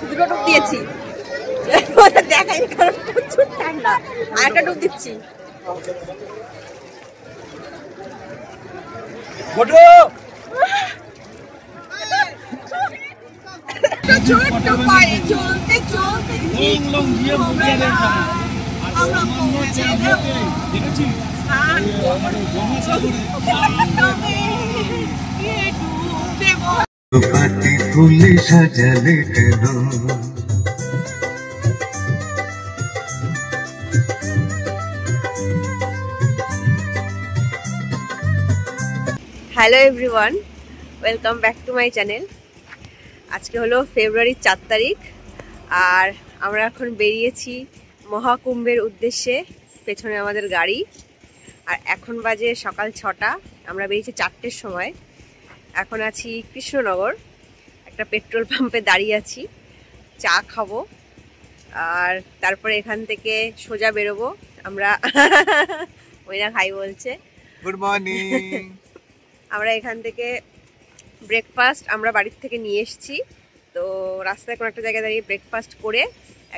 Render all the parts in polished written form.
দুটো ডুব দিয়েছি, দেখাইনি কারণ প্রচুর ঠান্ডা। আর একটা ডুব দিচ্ছি। ছোট্ট পায়ে চলতে চলতে ফুলে সাজালে কেন? Hello everyone, welcome back to my channel. আজকে হলো ফেব্রুয়ারির 4 তারিখ, আর আমরা এখন বেরিয়েছি মহাকুম্ভের উদ্দেশ্যে। পেছনে আমাদের গাড়ি, আর এখন বাজে সকাল 6টা। আমরা বেরিয়েছি 4টের সময়। এখন আছি কৃষ্ণনগর, একটা পেট্রোল পাম্পে দাঁড়িয়ে আছি, চা খাবো, আর তারপরে এখান থেকে সোজা বেরোবো আমরা। ওইনা খাই বলছে। Good morning. আমরা এখান থেকে ব্রেকফাস্ট আমরা বাড়ির থেকে নিয়ে এসেছি, তো রাস্তায় কোনো একটা জায়গায় দাঁড়িয়ে ব্রেকফাস্ট করে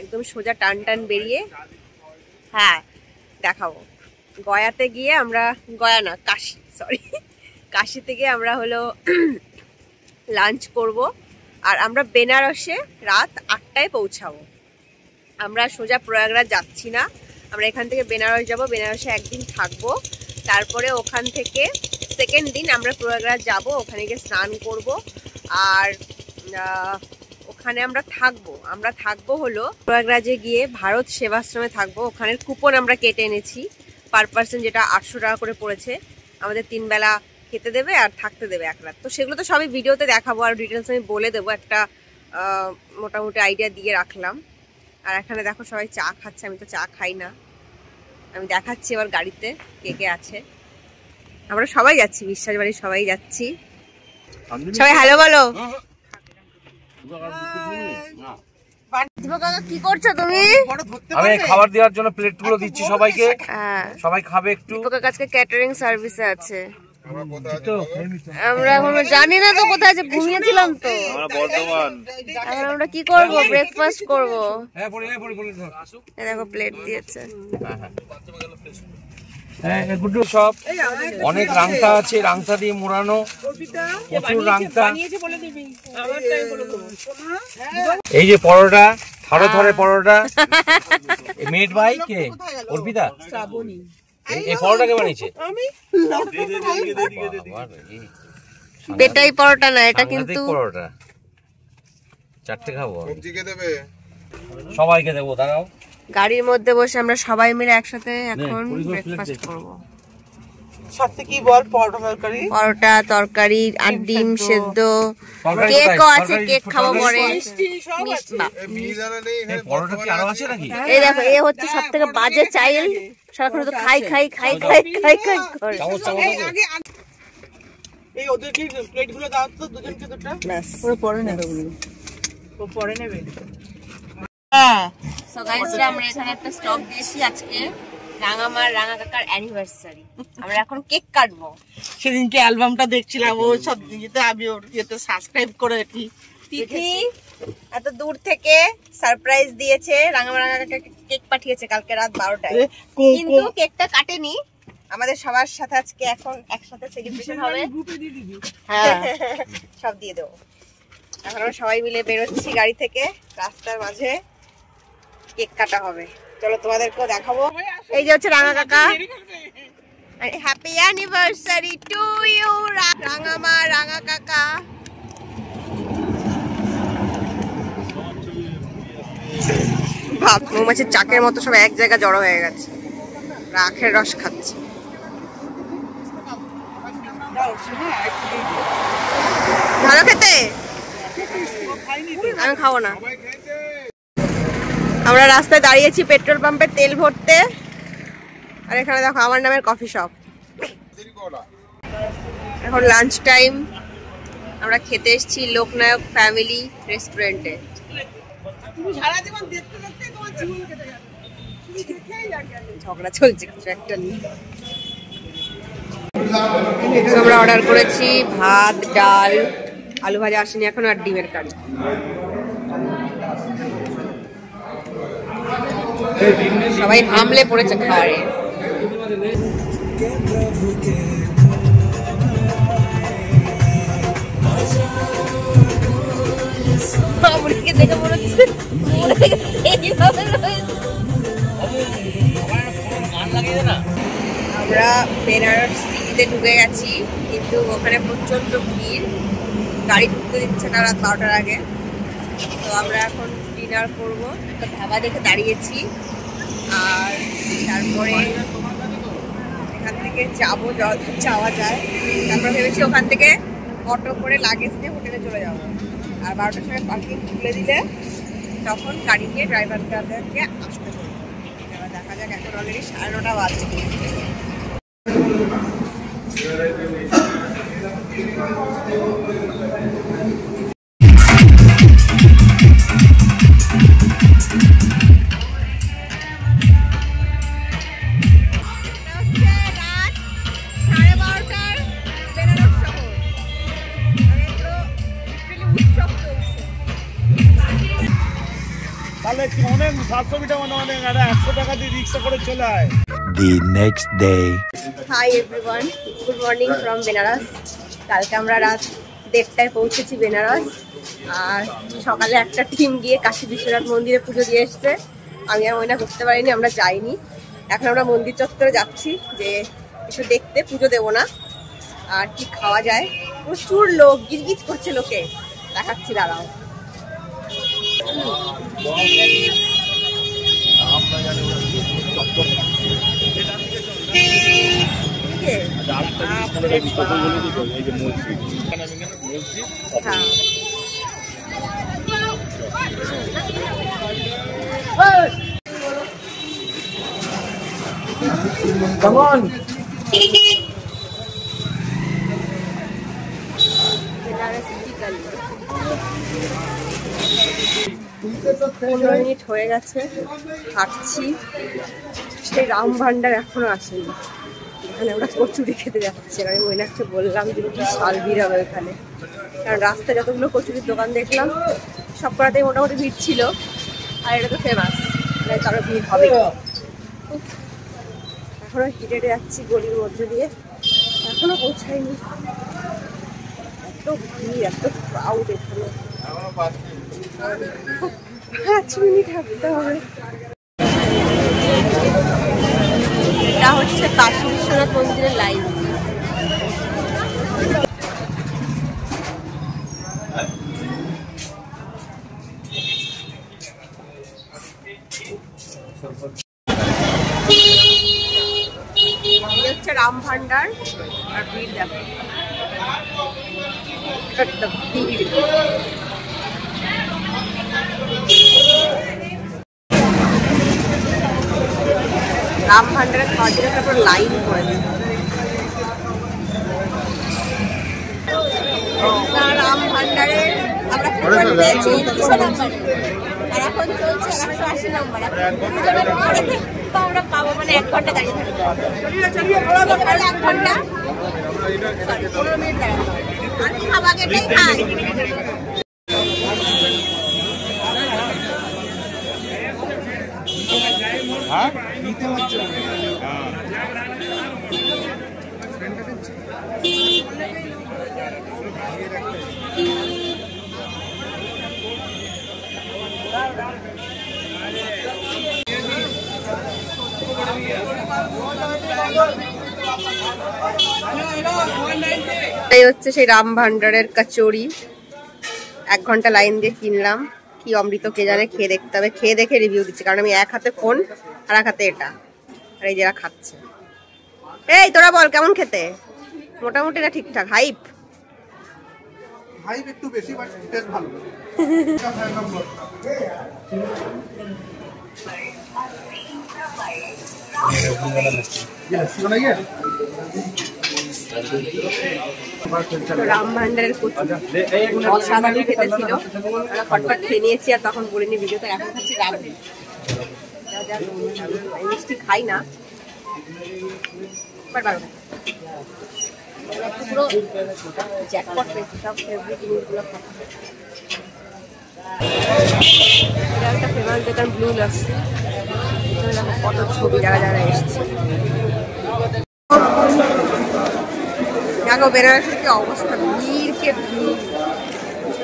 একদম সোজা টান টান বেরিয়ে, হ্যাঁ দেখাবো, গয়াতে গিয়ে আমরা, গয়া না কাশি, সরি, কাশিতে গিয়ে আমরা হলো লাঞ্চ করব, আর আমরা বেনারসে রাত 8টায় পৌঁছাবো। আমরা সোজা প্রয়াগরাজ যাচ্ছি না, আমরা এখান থেকে বেনারস যাব, বেনারসে একদিন থাকবো, তারপরে ওখান থেকে সেকেন্ড দিন আমরা প্রয়াগরাজ যাব, ওখানে গিয়ে স্নান করব, আর ওখানে আমরা থাকবো হলো প্রয়াগরাজে গিয়ে ভারত সেবাশ্রমে থাকবো। ওখানের কুপন আমরা কেটে এনেছি, পার পার্সন যেটা 800 টাকা করে পড়েছে। আমাদের 3 বেলা খেতে দেবে আর থাকতে দেবে 1 রাত। তো সেগুলো তো সবই ভিডিওতে দেখাবো, আর ডিটেলস আমি বলে দেবো, একটা মোটামুটি আইডিয়া দিয়ে রাখলাম। আর এখানে দেখো সবাই চা খাচ্ছে, আমি তো চা খাই না, আমি দেখাচ্ছি এবার গাড়িতে কে কে আছে। আমরা সবাই যাচ্ছি, বিশ্বাস বাড়ি সবাই যাচ্ছি। সবাই হ্যালো বলো। কি করছো তুমি? আমি খাবার দেওয়ার জন্য প্লেটগুলো দিচ্ছি সবাইকে, সবাই খাবে একটু। আজকে ক্যাটারিং সার্ভিসে আছে। আমরা এখন জানি না তো কোথায় আছে, ঘুমিয়েছিলাম তো। এখন আমরা কি করবো? ব্রেকফাস্ট করবো। দেখো প্লেট দিয়েছে, সব অনেক রাংতা আছে, রাংতা দিয়ে মোড়ানো, প্রচুর রাংতা। এই যে পরোটা, থরে থরে পরোটা, মেড বাই কে? অর্পিতা। এই পরোটা কে বানিয়েছে? বেটাই পরোটা না, এটা কিন্তু পরোটা। 4টে খাবো, সবাইকে দেবো। দাঁড়াও, গাড়ির মধ্যে বসে আমরা সবাই মিলে একসাথে এখন ব্রেকফাস্ট করব। সাথে কি বল? পরোটা তরকারি, পরোটা তরকারি আর ডিম সেদ্ধ, কেকও আছে, কেক খাবো পরে। পরোটা কি আরো আছে নাকি? এই দেখো, এ হচ্ছে সবথেকে বাজে চাইল্ড, সারাক্ষণ তো খাই খাই খাই খাই খাই খাই করে। এই ওদেরকে প্লেটগুলো দাও তো, দুজনকে দুটো। ব্যাস, পুরো পরে নেবে, ও পরে নেবে। সো গাইস, আমরা এখানে একটা স্টপ দিয়েছি। আজকে রাঙামার রাঙা কাকার অ্যানিভার্সারি, আমরা এখন কেক কাটবো। সেদিনকে অ্যালবামটা দেখছিলাম, ও সব দিতে আমি ওর ইয়েতে সাবস্ক্রাইব করে রাখি। তিথি এত দূর থেকে সারপ্রাইজ দিয়েছে, রাঙামার রাঙা কাকা কেক পাঠিয়েছে কালকে রাত 12টায়, কিন্তু কেকটা কাটেনি। আমাদের সবার সাথে আজকে এখন একসাথে সেলিব্রেশন হবে। হ্যাঁ, সব দিয়ে দেবো। এখন আমরা সবাই মিলে বেরোচ্ছি গাড়ি থেকে, রাস্তার মাঝে কেক কাটা হবে। চলো তোমাদেরকেও দেখাবো। এই যে হচ্ছে রাঙা কাকা। হ্যাপি অ্যানিভার্সারি টু ইউ রাঙামা রাঙা কাকা। ভাব, মৌমাছির চাকের মতো সব এক জায়গায় জড়ো হয়ে গেছে, আখের রস খাচ্ছে। ভালো খেতে, আমি খাবো না। আমরা রাস্তায় দাঁড়িয়েছি পেট্রোল পাম্পে তেল ভরতে, আর এখানে দেখো আমার নামের কফি শপ। এখন লাঞ্চ টাইম, আমরা খেতে এসেছি লোকনায়ক ফ্যামিলি রেস্টুরেন্টে। ঝগড়া চলছে কিছু একটা নিয়ে। আমরা অর্ডার করেছি ভাত, ডাল, আলু ভাজা আসেনি এখন, আর ডিমের কারি। সবাই হামলে পড়েছে খাওয়ারে। মামুনিকে দেখে মনে হচ্ছে আমরা বেনারস সিটিতে ঢুকে গেছি, কিন্তু ওখানে প্রচন্ড ভিড়, গাড়ি ঢুকতে দিচ্ছে না রাত 12টার আগে। তো আমরা এখন ডিনার করবো, একটা ধাবা দেখে দাঁড়িয়েছি। আর তারপরে এখান থেকে যাবো, যাওয়া যায়। তারপরে ভেবেছি ওখান থেকে অটো করে লাগেজ নিয়ে হোটেলে চলে যাবো। আর 12টার সময় পার্কিং খুলে দিলে তখন গাড়ি নিয়ে ড্রাইভারকে আসতে হবে। এবার দেখা যাক, এখন অলরেডি 9:30 বাজছে। The next day. Hi everyone, good morning from Benaras. কালকে আমরা রাত 1:30টায় পৌঁছেছি বেনারস। আর সকালে একটা টিম গিয়ে কাশী বিশ্বনাথ মন্দিরে পুজো দিয়ে এসছে। আমি আর ময়না করতে পারিনি, আমরা যাইনি। এখন আমরা মন্দির চত্বরে যাচ্ছি যে একটু দেখতে, পুজো দেবো না। আর কি খাওয়া যায়, প্রচুর লোক, গিজগিজ করছে লোকে, দেখাচ্ছি দাঁড়াও। Come on. মিনিট হয়ে গেছে, হাঁটছি। সেই রাম ভান্ডার এখনো আসেনি। এখানে আমরা কচুরি খেতে যাচ্ছি। আমি মৈনাককে বললাম যে বিশাল ভিড় হবে এখানে, কারণ রাস্তায় যতগুলো কচুরির দোকান দেখলাম সব করাতেই মোটামুটি ভিড় ছিল। আর এটা তো ফেমাস, কারো ভিড় হবে। এখনো হেঁটে হেঁটে যাচ্ছি গলির মধ্যে দিয়ে, এখনো পৌঁছায়নি। এত ভিড়, এত ক্রাউড এখানে। 5 মিনিট হাঁটতে হবে। এটা হচ্ছে কাশী বিশ্বনাথ মন্দিরের লাইন। হচ্ছে রাম ভান্ডার। আর ভিড় দেখো, রাম ভান্ডারে খাওয়ার জন্য তারপর লাইন পড়েছে। রাম ভান্ডারে আমরা পেয়েছি 200 নম্বরে, আর এখন চলছে 180 নম্বর। আমরা পাবো মানে 1 ঘন্টা দাঁড়িয়ে থাকবো। 1 ঘন্টা 15 মিনিট দাঁড়াবো। আমি খাবারটাই খাই। এই হচ্ছে সেই রাম ভান্ডারের কচুরি। 1 ঘন্টা লাইন দিয়ে কিনলাম। কি অমৃত কে জানে, খেয়ে দেখতে হবে। খেয়ে দেখে রিভিউ দিচ্ছি, কারণ আমি এক হাতে ফোন আর এক হাতে এটা। আর এই যারা খাচ্ছে, এই তোরা বল কেমন খেতে? মোটামুটি না ঠিকঠাক? হাইপ হাইপ একটু বেশি, বাট টেস্ট ভালো। রাম ভান্ডারের কচুরি অসাধারণ খেতে ছিল। আমরা ফটফট খেয়ে নিয়েছি, আর তখন বলিনি ভিডিওতে। এখন খাচ্ছি রাবড়ি। মিষ্টি খাই না, পুরো জ্যাকপট পেয়েছি, সব ফেভারিট জিনিসগুলো খাচ্ছি। এটা একটা ফেমাস দোকান ব্লু লস্যি। কত ছবি যারা যারা এসছে। দেখো বেনারসের কি অবস্থা, ভিড় কে ভিড়,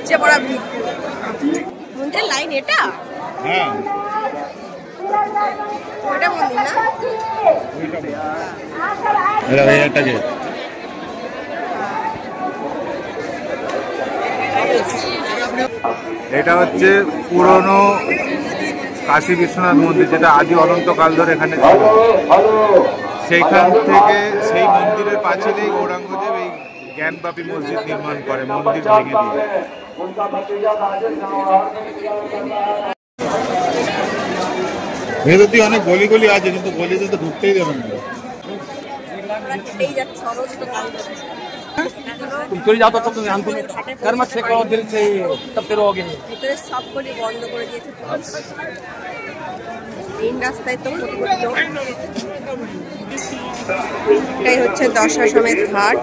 যে বড় ভিড়। মন্দিরের লাইন এটা? হ্যাঁ ওটা মন্দির না? এটাকে এটা হচ্ছে পুরনো কাশী বিশ্বনাথ মন্দির, যেটা আদি অনন্তকাল ধরে এখানে ছিল। সেইখান থেকে সেই মন্দিরের পাঁচিলেই গৌরাঙ্গদেব এই জ্ঞানবাপী মসজিদ নির্মাণ করে, মন্দির ভেঙে দিয়ে। ভেতর দিয়ে অনেক গলি গলি আছে, কিন্তু গলিতে তো ঢুকতেই দেবে না। चली जाता तो तुम हम कर्म से करो दिल से तब तेरे होगे। ভিতরে সবগুলি বন্ধ করে দিয়েছে। মেইন রাস্তায় তো এটাই হচ্ছে দশাশ্বমেধ ঘাট।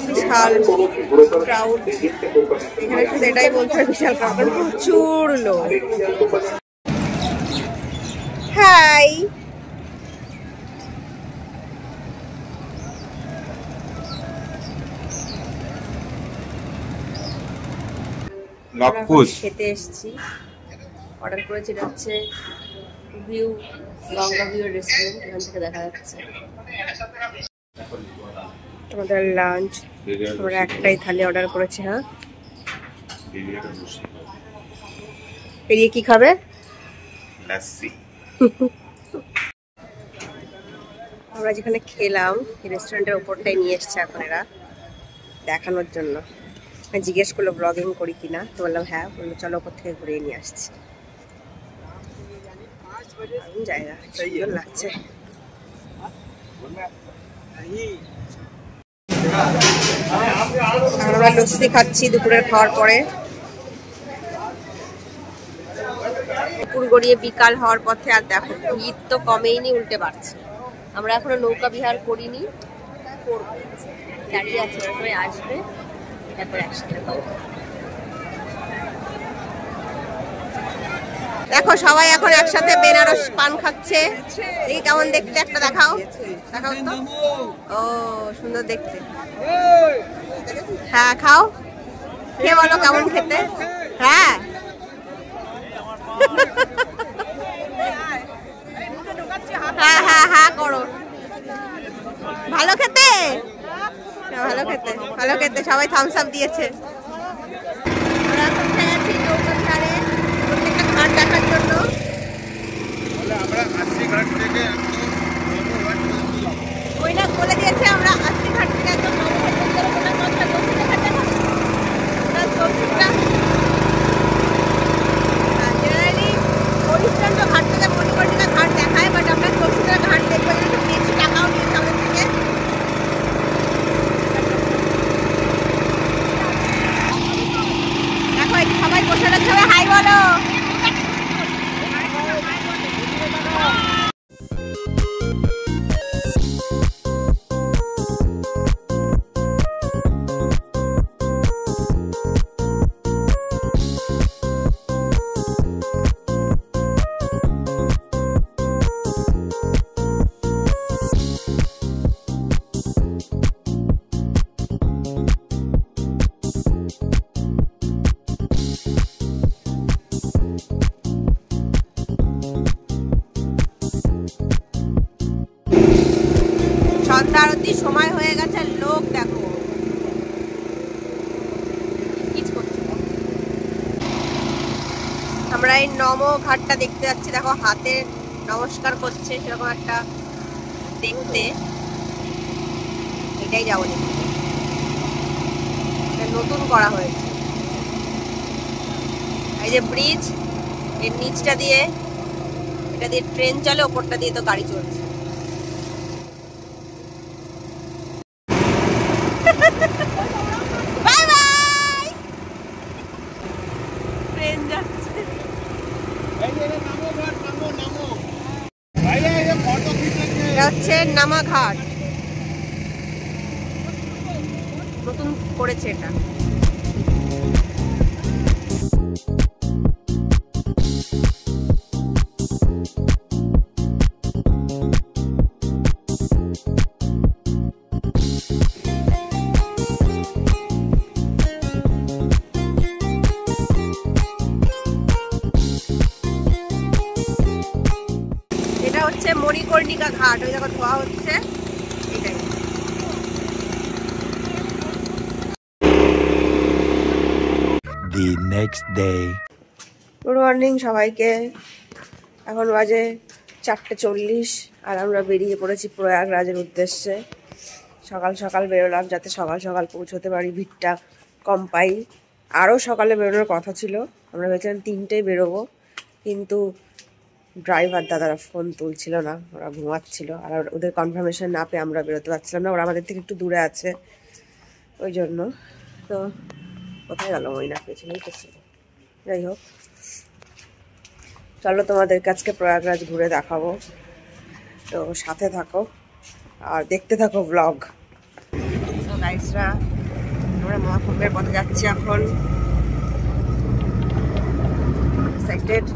বিশাল ক্রাউড এখানে, শুধু এটাই বলছে বিশাল ক্রাউড, প্রচুর লোক। হাই, খেতে এসছি, অর্ডার করেছি। এটা হচ্ছে ভিউ, গঙ্গা ভিউ রেস্টুরেন্ট, এখান থেকে দেখা যাচ্ছে। আমাদের লাঞ্চ, আমরা একটাই থালি অর্ডার করেছি। হ্যাঁ, পেরিয়ে কি খাবে? আমরা যেখানে খেলাম এই রেস্টুরেন্টের উপরটাই নিয়ে এসছে এখন এরা দেখানোর জন্য। জিজ্ঞেস করলো ব্লগিং করি কিনা, তো বললাম হ্যাঁ। বললো চলো ওপর থেকে ঘুরিয়ে নিয়ে আসছি। জায়গা সুন্দর লাগছে। আমরা লস্যি খাচ্ছি দুপুরের খাওয়ার পরে। দুপুর গড়িয়ে বিকাল হওয়ার পথে আর দেখো ভিড় তো কমেইনি, উল্টে বাড়ছে। আমরা এখনো নৌকা বিহার করিনি, করবো। দাঁড়িয়ে আছে, সবাই আসবে, তারপর একসাথে খাবো। দেখো সবাই এখন একসাথে বেনারস পান খাচ্ছে। দেখি কেমন দেখতে, একটা দেখাও, দেখাও তো। ও সুন্দর দেখতে। হ্যাঁ খাও, খেয়ে বলো কেমন খেতে। হ্যাঁ হ্যাঁ হ্যাঁ হ্যাঁ করো। ভালো খেতে, ভালো খেতে, ভালো খেতে। সবাই থামস আপ দিয়েছে। আমরা এখন খেয়েছি নৌকা বিহারে প্রত্যেকটা ঘাট দেখার জন্য। ওই না বলে দিয়েছে আমরা আশি ঘাট থেকে একদম ঘাট থেকে মণিকর্ণিকা ঘাট দেখায়, বাট আমরা চৌষট্টি ঘাট দেখবো, বেশি টাকাও নিয়েছে আমাদের থেকে। দেখো সবাই বসে রয়েছে, হাই বলো। সন্ধ্যা আরতির সময় হয়ে গেছে, লোক দেখো। আমরা এই নম ঘাটটা দেখতে যাচ্ছি। দেখো হাতে নমস্কার করছে, সেরকম একটা দেখতে। এটাই যাবো দেখতে, নতুন করা হয়েছে। এই যে ব্রিজ, এর নিচটা দিয়ে, এটা দিয়ে ট্রেন চলে, ওপরটা দিয়ে তো গাড়ি চলছে। বাই বাই, ট্রেন যাচ্ছে। এটা হচ্ছে নামাঘাট, নতুন করেছে এটা। এটা হচ্ছে মণিকর্ণিকা ঘাট, ওই জায়গা ধোয়া হচ্ছে এটাই। The next day. Good morning সবাইকে। এখন বাজে 4:40 আর আমরা বেরিয়ে পড়েছি প্রয়াগরাজের উদ্দেশ্যে। সকাল সকাল বেরোলাম যাতে সকাল সকাল পৌঁছতে পারি, ভিড়টা কম পাই। আরও সকালে বেরোনোর কথা ছিল, আমরা ভেবেছিলাম 3টেয় বেরোবো, কিন্তু ড্রাইভার দাদারা ফোন তুলছিল না, ওরা ঘুমাচ্ছিল। আর ওদের কনফার্মেশন না পেয়ে আমরা বেরোতে পারছিলাম না, ওরা আমাদের থেকে একটু দূরে আছে ওই জন্য। তো কোথায় গেল মইনা, পেছনেই তো ছিল। যাই হোক, চলো তোমাদের কাছকে প্রয়াগরাজ ঘুরে দেখাবো, তো সাথে থাকো আর দেখতে থাকো ব্লগ। তো গাইসরা, আমরা মহাকুম্ভের পথে যাচ্ছি এখন। এক্সাইটেড।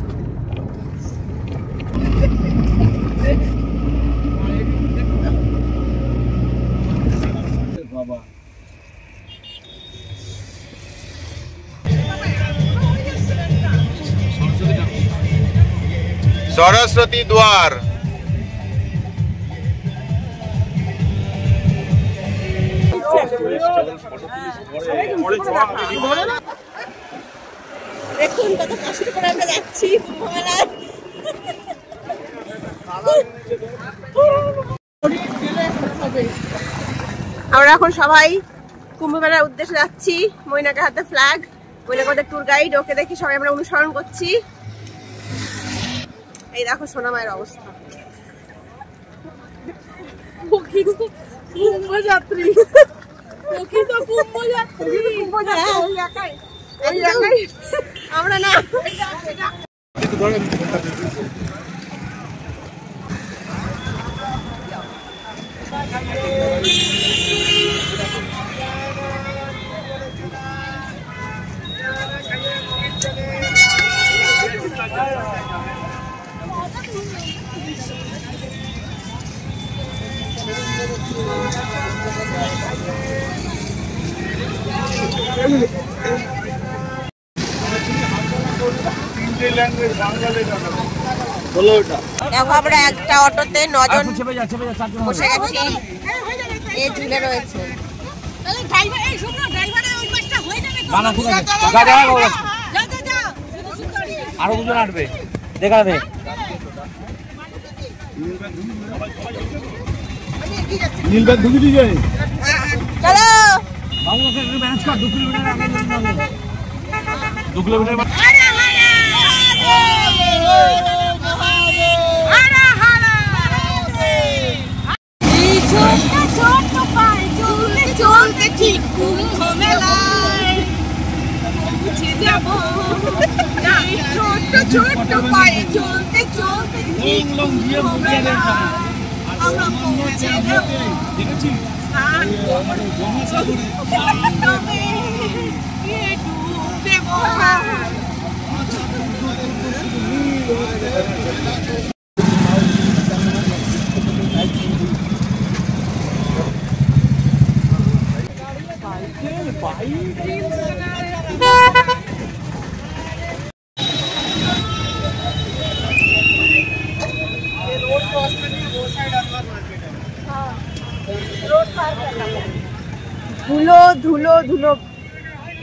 सरस्वती द्वार। দেখুন কত কষ্ট করে আমরা যাচ্ছি কুম্ভমেলায়। আমরা এখন সবাই কুম্ভমেলার উদ্দেশ্যে যাচ্ছি। মইনাকে হাতে ফ্ল্যাগ, মইনাকে আমাদের ট্যুর গাইড, ওকে দেখি সবাই আমরা অনুসরণ করছি। এই দেখো সোনা মায়ের অবস্থা। কুম্ভযাত্রী, আমরা না দেখো আমরা একটা অটোতে 9 জন বসে গেছি, এই ঝুলে রয়েছে। আরো দুজন আসবে, দেখা যাবে। নীল ব্যাগ ঢুকে দিয়ে যায়। চলো বাবু ওকে একটু ম্যানেজ কর, 2 কিলোমিটার আগে যেতে হবে। 2 কিলোমিটার চলতে ঠিক কুম্ভমেলায় পৌঁছে যাব, ছোট্ট ছোট্ট পায়ে চলতে চলতে ঠিক কুম্ভমেলায় আমরা পৌঁছে যাব। স্নান তবে ডুব দেব। ধুলো ধুলো ধুলো।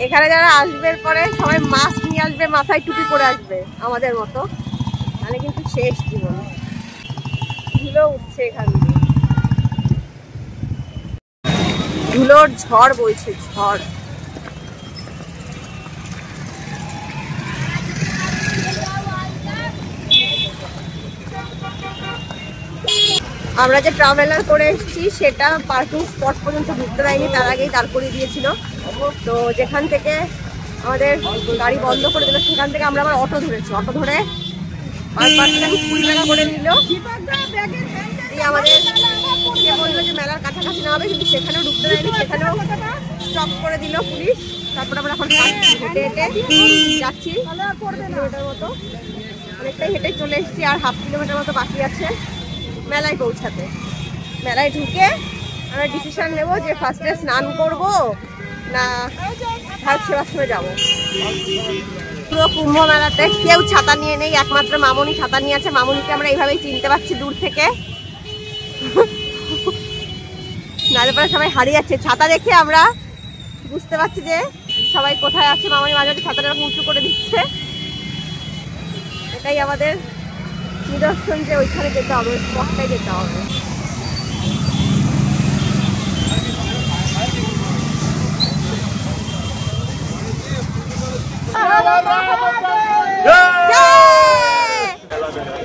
এখানে যারা আসবে পরে সবাই মাস্ক নিয়ে আসবে, মাথায় টুপি পরে আসবে আমাদের মতো, তাহলে কিন্তু শেষ জীবন। ধুলো উঠছে এখান থেকে, ধুলোর ঝড় বইছে, ঝড়। আমরা যে ট্রাভেলার করে এসেছি সেটা পার্কিং স্পট পর্যন্ত ঢুকতে দেয়নি, তার আগেই দাঁড় করিয়ে দিয়েছিল। তো যেখান থেকে আমাদের গাড়ি বন্ধ করে দিল সেখান থেকে আমরা আবার অটো ধরেছি, অটো ধরে পার পার্সন 20 টাকা করে নিল। আমাদের যে বললো যে মেলার কাছাকাছি না হবে, কিন্তু সেখানেও ঢুকতে দেয়নি, সেখানেও স্টপ করে দিল পুলিশ। তারপর আমরা এখন হেঁটে হেঁটে যাচ্ছি কিলোমিটার মতো, অনেকটাই হেঁটে চলে এসেছি। আর হাফ কিলোমিটার মতো বাকি আছে মেলায় পৌঁছাতে। মেলায় ঢুকে আমরা ডিসিশন নেবো যে ফার্স্টে স্নান করব না ভারত সেবাশ্রমে যাবো। পুরো কুম্ভ মেলাতে কেউ ছাতা নিয়ে নেই, একমাত্র মামনি ছাতা নিয়ে আছে। মামনিকে আমরা এইভাবেই চিনতে পারছি দূর থেকে, নাহলে পরে সবাই হারিয়ে যাচ্ছে। ছাতা দেখে আমরা বুঝতে পারছি যে সবাই কোথায় আছে। মামনি মাঝে মাঝে ছাতাটা উঁচু করে দিচ্ছে, এটাই আমাদের নিদর্শন যে ওইখানে যেতে হবে, ওই স্পটটাই যেতে হবে।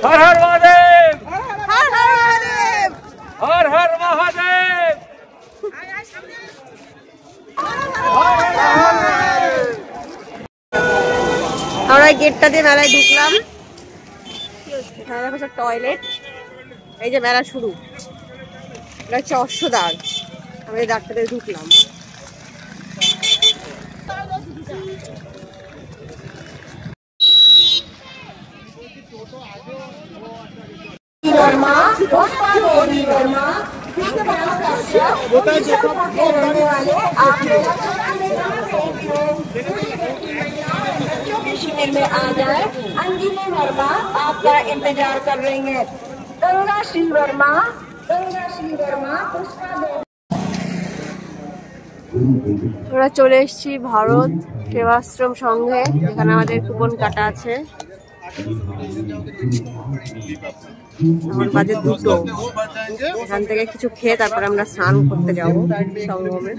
हर हर महादेव, हर हर महादेव, हर हर महादेव। আমরা এই গেটটা দিয়ে মেলায় ঢুকলাম। এখানে দেখো সব টয়লেট। এই যে মেলা শুরু, এটা হচ্ছে অশ্বদ্বার। আমরা এই দ্বারটা দিয়ে ঢুকলাম। शिविर में आ जाए। अंजलि वर्मा आपका इंतजार कर रही है। गंगा श्री वर्मा, गंगा श्री वर्मा पुष्पा दे। আমরা চলে এসেছি ভারত সেবাশ্রম সংঘে, এখানে আমাদের কুপন কাটা আছে। আমার বাজে 2টো। এখান থেকে কিছু খেয়ে তারপরে আমরা স্নান করতে যাবো সঙ্গমে।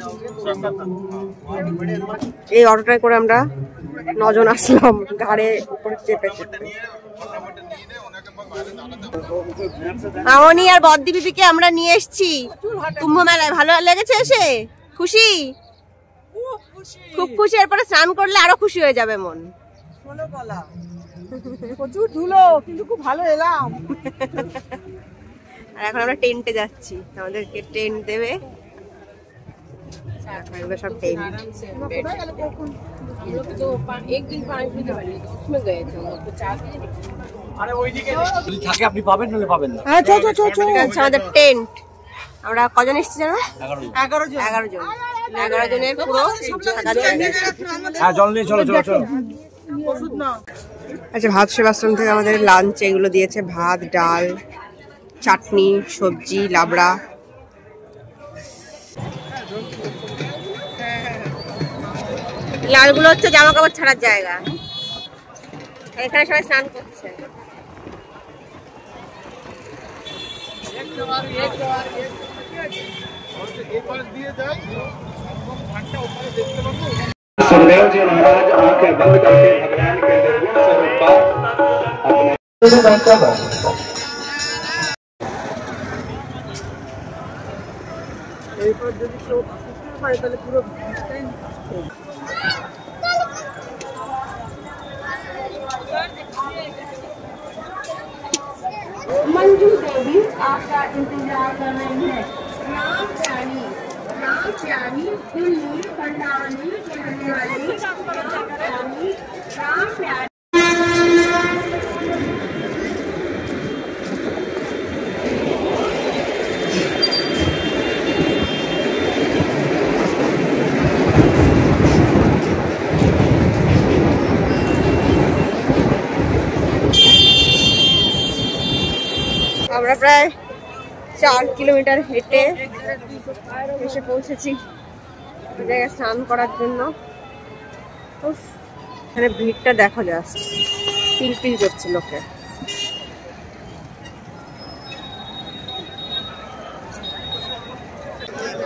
এই অটোটায় করে আমরা 9 জন আসলাম, ঘাড়ে উপরে চেপে চেপে। মামনি আর বদ্দি বিপিকে আমরা নিয়ে এসেছি কুম্ভ মেলায়। ভালো লেগেছে এসে? খুশি? খুব খুশি। এরপরে স্নান করলে আরো খুশি হয়ে যাবে মন। প্রচুর ধুলো, কিন্তু খুব ভালো এলাম। আর এখন আমরা টেন্টে যাচ্ছি, আমাদেরকে টেন্ট দেবে। সব টেন্ট। থাকে আপনি পাবেন নাহলে পাবেন না। আমাদের টেন্ট। আমরা কজন এসেছি জানো? 11 জন। 11 জনের পুরো থাকার জায়গা। হ্যাঁ জল নিয়ে চলো চলো চলো। আচ্ছা, ভারত সেবাশ্রম থেকে আমাদের লাঞ্চ এগুলো দিয়েছে, ভাত, ডাল, চাটনি, সবজি, লাবড়া। লালগুলো হচ্ছে জামা কাপড় ছাড়ার জায়গা, এখানে সবাই স্নান করছে। सुखदेव जी महाराज आंखें बंद करके भगवान के निर्गुण स्वरूप मंजू देवी आपका इंतजार कर रही है। राम प्यारी, राम प्यारी दिल्ली पंडाली के रहने वाली राम प्यारी। আমরা প্রায় 4 কিলোমিটার হেঁটে এসে পৌঁছেছি জায়গায় স্নান করার জন্য। এখানে ভিড়টা দেখা যাচ্ছে, পিলপিল করছে লোকে।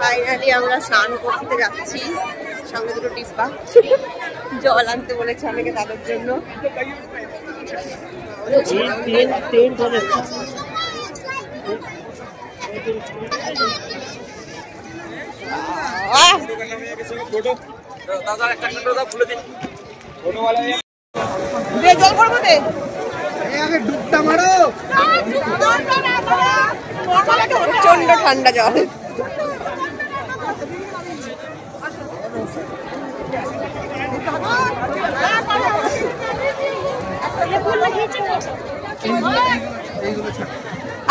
ফাইনালি আমরা স্নান করতে যাচ্ছি, সঙ্গে 2টো টিপ্পা জল আনতে বলেছে আমাকে তাদের জন্য। জল করবো প্রচন্ড ঠান্ডা জল।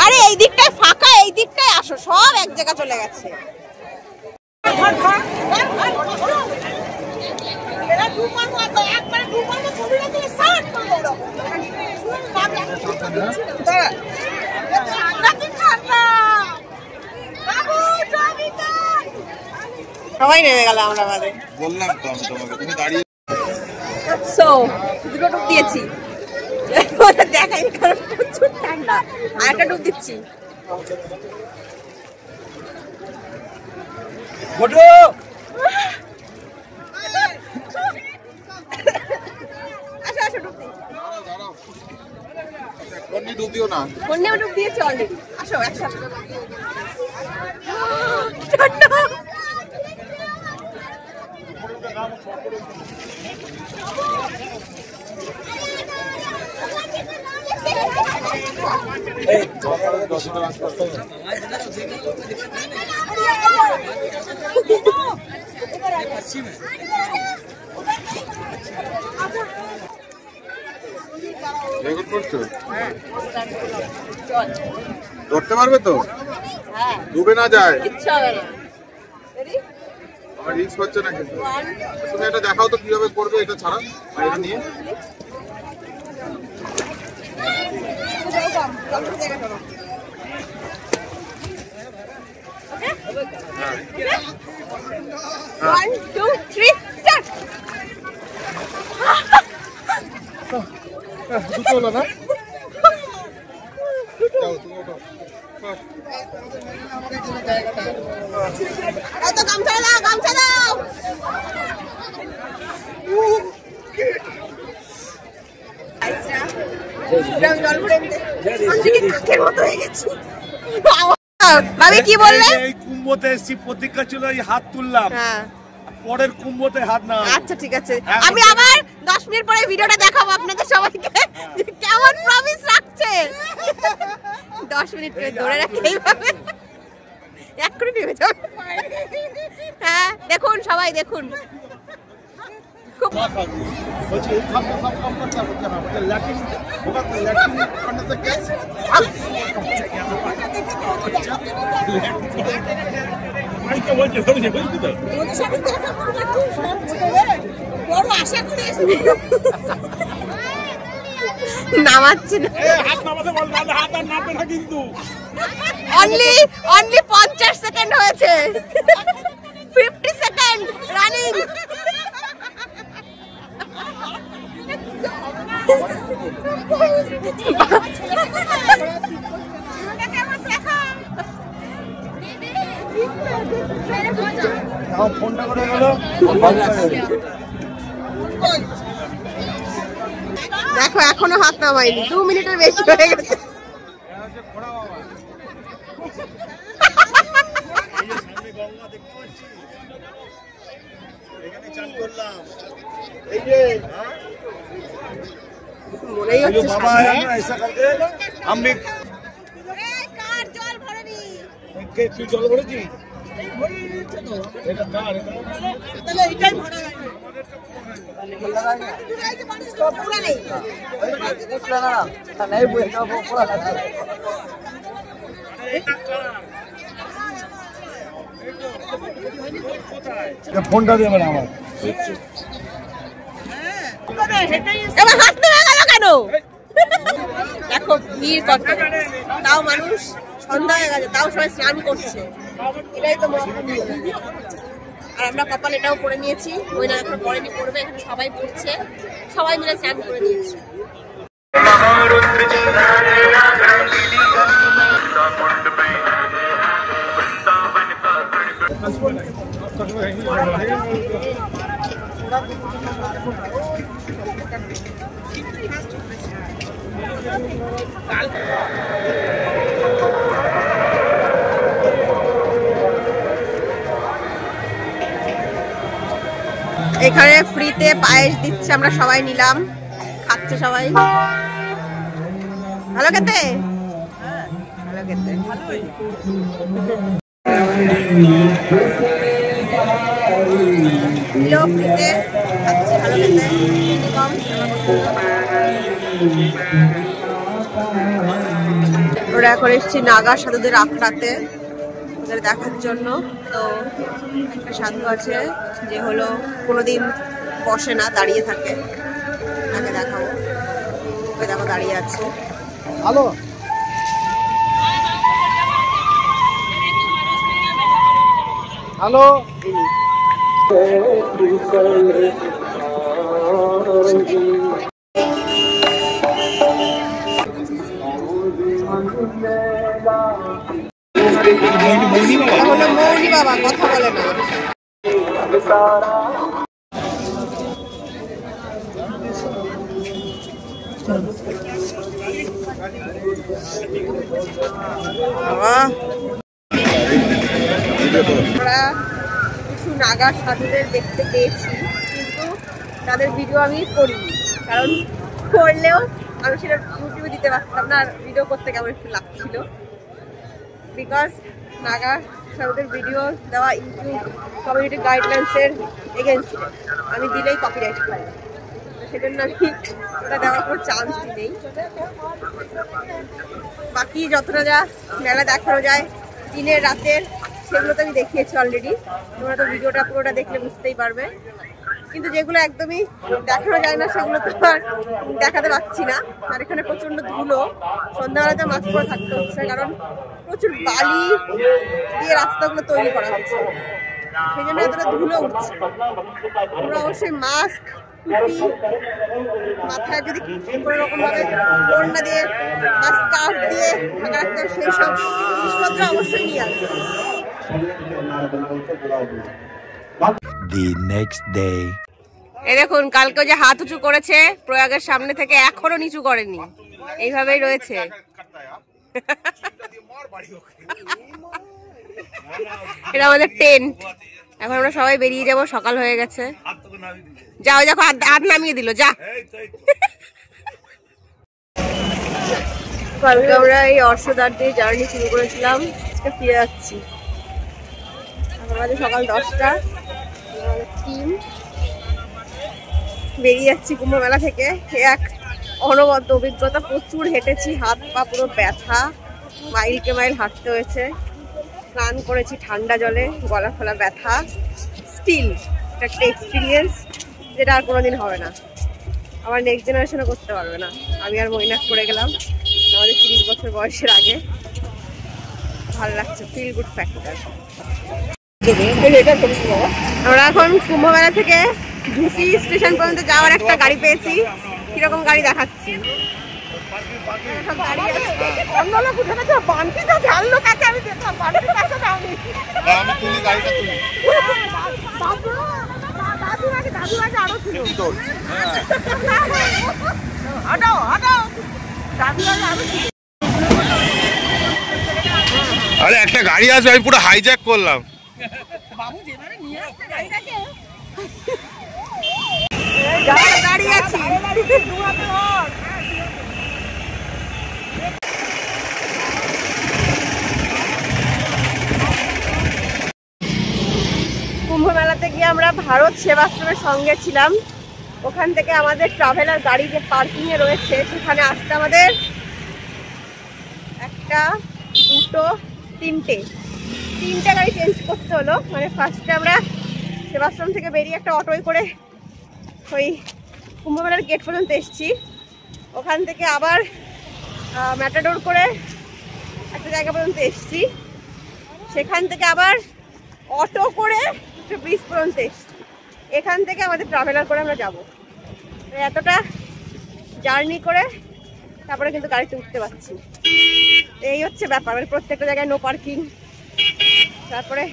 আরে এই দিকটায় ফাঁকা, এই দিকটায় আসো, সব এক জায়গা চলে গেছে। সবাই নেমে গেল, আমরা বাদে। বললাম তো আমি তোমাকে, তুমি দাঁড়িয়ে সো দুটো ডুব দিয়েছি, দেখাই কারণ প্রচুর ঠান্ডা। আর একটা ডুব দিচ্ছি। আসো আসো ডুব দিই। বন্নি ডুব দিও না। বন্নিও ডুব দিয়েছে অলরেডি। আসো একসাথে। ঠান্ডা। ধরতে পারবে তো? ডুবে না যায়। আমার রিস্ক হচ্ছে না কিন্তু। তুমি এটা দেখাও তো কিভাবে করবে এটা ছাড়া, এটা নিয়ে। One, two, three, start. দুটো হলো না? গামছা দাও, গামছা দাও। জল ভরে মতো হয়ে গেছি। ভাবি কি বললে? এই কুম্ভতে এসেছি, প্রতিজ্ঞা ছিল এই হাত তুললাম, পরের কুম্ভতে হাত না। আচ্ছা ঠিক আছে, আমি আবার 10 মিনিট পরে ভিডিওটা দেখাবো আপনাদের সবাইকে যে কেমন প্রমিস রাখছে। 10 মিনিট ধরে রাখে এইভাবে এক করে নিয়ে যাবে। হ্যাঁ দেখুন সবাই দেখুন। খুব নামাচ্ছে না, অনলি 50 সেকেন্ড হয়েছে। 50 সেকেন্ড রানিং। ফোনটা করে গেল। দেখো এখনো হাত নামাইনি, 2 মিনিটের বেশি হয়ে গেছে। মনেই হচ্ছে বাবা ऐसा करके আমি তুই জল ভরেছিস? এটা কার? তাহলে এটাই ভরা গেছে। ফোনটা দিয়ে আমার এবার হাত নেমে গেল কেন? দেখো ভিড় কত, তাও মানুষ সন্ধ্যা হয়ে গেছে, তাও সবাই স্নান করছে। এটাই তো আর আমরা কপাল এটাও পরে নিয়েছি, মহিলা এখন পরেনি, পড়বে, এখানে সবাই পড়ছে, সবাই মিলে স্নান করে নিয়েছি। এখানে ফ্রিতে পায়েস দিচ্ছে, আমরা সবাই নিলাম, খাচ্ছে সবাই। ভালো খেতে, ভালো খেতে। ফ্রিতে খাচ্ছি, ভালো খেতে, কম। ওরা এখন এসছি নাগা সাধুদের আখড়াতে ওদের দেখার জন্য। তো একটা সাধু আছে যে হলো কোনোদিন বসে না, দাঁড়িয়ে থাকে, তাকে দেখাবো। ওকে দেখো দাঁড়িয়ে আছে। হ্যালো হ্যালো হলো মৌনি বাবা, কথা বলে না। আমরা কিছু নাগা সাধুদের দেখতে পেয়েছি, কিন্তু তাদের ভিডিও আমি করিনি, কারণ করলেও আমি সেটা ইউটিউবে দিতে পারতাম না, আর ভিডিও করতে কেমন একটু লাগছিল। বিকজ নাগা সাধুদের ভিডিও দেওয়া ইউটিউব কমিউনিটি গাইডলাইন্সের এগেনস্টে, আমি দিলেই কপিরাইট পাই, তো সেজন্য আমি ওটা দেওয়ার কোনো চান্সই নেই। বাকি যতটা যা মেলা দেখানো যায় দিনের রাতের, সেগুলো তো আমি দেখিয়েছি অলরেডি, তোমরা তো ভিডিওটা পুরোটা দেখলে বুঝতেই পারবে। কিন্তু যেগুলো একদমই দেখানো যায় না সেগুলো তো আর দেখাতে পাচ্ছি না। আর এখানে প্রচণ্ড ধুলো, সন্ধ্যাবেলাতে মাস্ক পরে থাকতে হচ্ছে, কারণ প্রচুর বালি দিয়ে রাস্তাগুলো তৈরি করা হচ্ছে, সেই জন্য এতটা ধুলো উঠছে। তোমরা অবশ্যই মাস্ক, টুপি, মাথায় যদি কোনো রকমভাবে ওড়না দিয়ে বা স্কার্ফ দিয়ে ঢাকা রাখতে, সেই সব জিনিসপত্র অবশ্যই নিয়ে আসবে। The next day. এই দেখুন, কালকে যে হাত উঁচু করেছে প্রয়াগের সামনে থেকে, এখনো নিচু করেনি, এইভাবেই রয়েছে। এটা আমাদের টেন্ট। এখন আমরা সবাই বেরিয়ে যাব, সকাল হয়ে গেছে। যাও, দেখো হাত নামিয়ে দিল, যা। কালকে আমরা এই অর্শদার দিয়ে জার্নি শুরু করেছিলাম, ফিরে যাচ্ছি। এখন আমাদের সকাল 10টা, টিম বেরিয়ে যাচ্ছি কুম্ভ মেলা থেকে। এক অনবদ্য অভিজ্ঞতা, প্রচুর হেঁটেছি, হাত পা পুরো ব্যথা, মাইলকে মাইল হাঁটতে হয়েছে, স্নান করেছি ঠান্ডা জলে, গলা ফলা ব্যথা। স্টিল একটা এক্সপিরিয়েন্স যেটা আর কোনোদিন হবে না, আমার নেক্সট জেনারেশনও করতে পারবে না। আমি আর মৈনাক করে গেলাম আমাদের 30 বছর বয়সের আগে। ভালো লাগছে, ফিল গুড ফ্যাক্টর। আমরা এখন কুম্ভ মেলা থেকে ঝুঁসি স্টেশন পর্যন্ত যাওয়ার একটা গাড়ি পেয়েছি। কিরকম গাড়ি দেখাচ্ছি। আরে একটা গাড়ি আসবে, আমি পুরো হাইজ্যাক করলাম। গাড়ি আছে, কুম্ভ মেলাতে গিয়ে আমরা ভারত সেবাশ্রমের সঙ্গে ছিলাম। ওখান থেকে আমাদের ট্রাভেলার গাড়ি যে পার্কিং এ রয়েছে, সেখানে আসতে আমাদের একটা, দুটো, তিনটে গাড়ি চেঞ্জ করতে হলো। মানে ফার্স্টে আমরা সেবাশ্রম থেকে বেরিয়ে একটা অটোয় করে ওই কুম্ভ মেলার গেট পর্যন্ত এসেছি। ওখান থেকে আবার ম্যাটাডোর করে একটা জায়গা পর্যন্ত এসেছি। সেখান থেকে আবার অটো করে ব্রিজ পর্যন্ত এসেছি। এখান থেকে আমাদের ট্রাভেলার করে আমরা যাব। এতটা জার্নি করে তারপরে কিন্তু গাড়িতে উঠতে পারছি। এই হচ্ছে ব্যাপার, মানে প্রত্যেকটা জায়গায় নো পার্কিং, তারপরে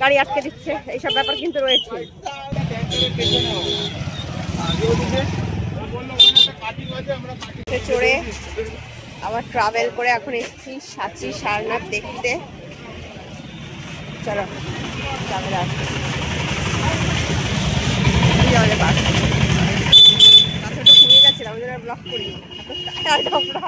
গাড়ি আটকে দিচ্ছে, এইসব ব্যাপার কিন্তু রয়েছে। চড়ে আবার ট্রাভেল করে এখন এসেছি সাঁচি সারনাথ দেখতে। চলো ট্রাভেল আসছি। ঘুমিয়ে গেছিলাম, ব্লক করি আমরা।